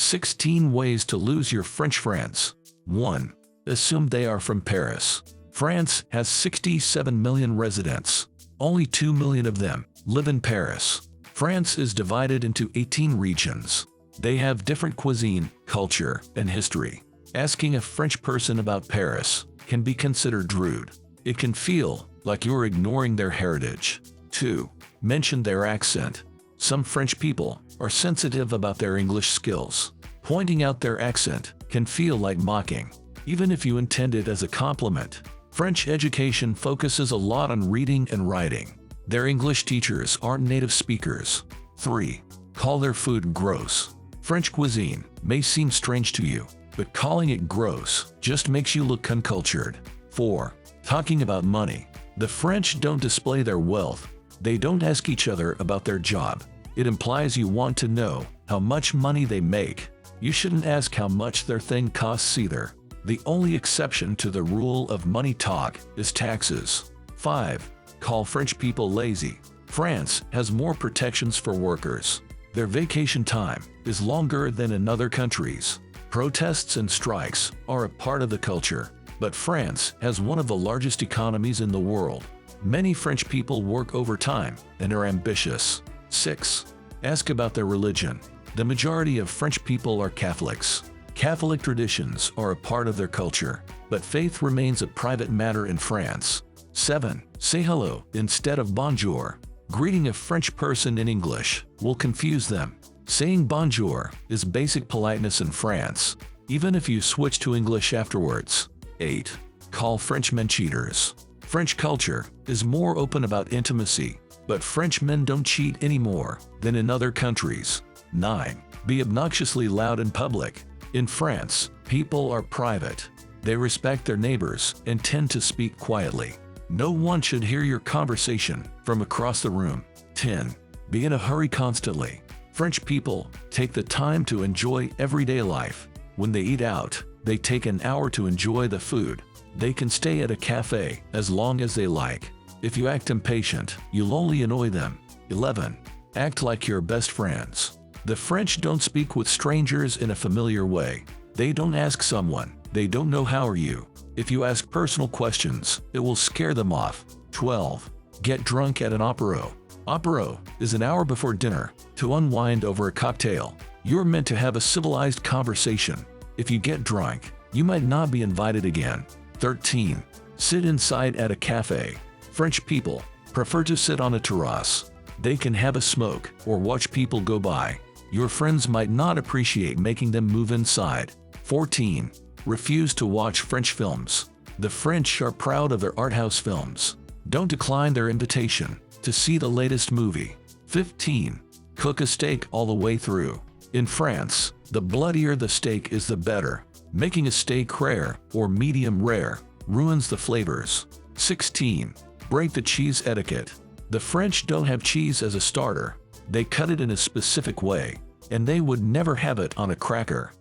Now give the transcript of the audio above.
16 ways to lose your French friends. 1. Assume they are from Paris. France has 67 million residents. Only 2 million of them live in Paris. France is divided into 18 regions. They have different cuisine, culture, and history. Asking a French person about Paris can be considered rude. It can feel like you're ignoring their heritage. 2. Mention their accent. Some French people are sensitive about their English skills. Pointing out their accent can feel like mocking, even if you intend it as a compliment. French education focuses a lot on reading and writing. Their English teachers aren't native speakers. 3. Call their food gross. French cuisine may seem strange to you, but calling it gross just makes you look uncultured. 4. Talking about money. The French don't display their wealth. They don't ask each other about their job. It implies you want to know how much money they make. You shouldn't ask how much their thing costs either. The only exception to the rule of money talk is taxes. 5. Call French people lazy. France has more protections for workers. Their vacation time is longer than in other countries. Protests and strikes are a part of the culture, but France has one of the largest economies in the world. Many French people work overtime and are ambitious. 6. Ask about their religion. The majority of French people are Catholics. Catholic traditions are a part of their culture, but faith remains a private matter in France. 7. Say hello instead of bonjour. Greeting a French person in English will confuse them. Saying bonjour is basic politeness in France, even if you switch to English afterwards. 8. Call Frenchmen cheaters. French culture is more open about intimacy, but French men don't cheat any more than in other countries. 9. Be obnoxiously loud in public. In France, people are private. They respect their neighbors and tend to speak quietly. No one should hear your conversation from across the room. 10. Be in a hurry constantly. French people take the time to enjoy everyday life. When they eat out, they take an hour to enjoy the food. They can stay at a cafe as long as they like. If you act impatient, you'll only annoy them. 11. Act like you're best friends. The French don't speak with strangers in a familiar way. They don't ask someone they don't know how are you. If you ask personal questions, it will scare them off. 12. Get drunk at an apéro. Apéro is an hour before dinner to unwind over a cocktail. You're meant to have a civilized conversation. If you get drunk, you might not be invited again. 13. Sit inside at a cafe. French people prefer to sit on a terrace. They can have a smoke or watch people go by. Your friends might not appreciate making them move inside. 14. Refuse to watch French films. The French are proud of their art house films. Don't decline their invitation to see the latest movie. 15. Cook a steak all the way through. In France, the bloodier the steak is the better. Making a steak rare or medium rare ruins the flavors. 16. Break the cheese etiquette. The French don't have cheese as a starter. They cut it in a specific way, and they would never have it on a cracker.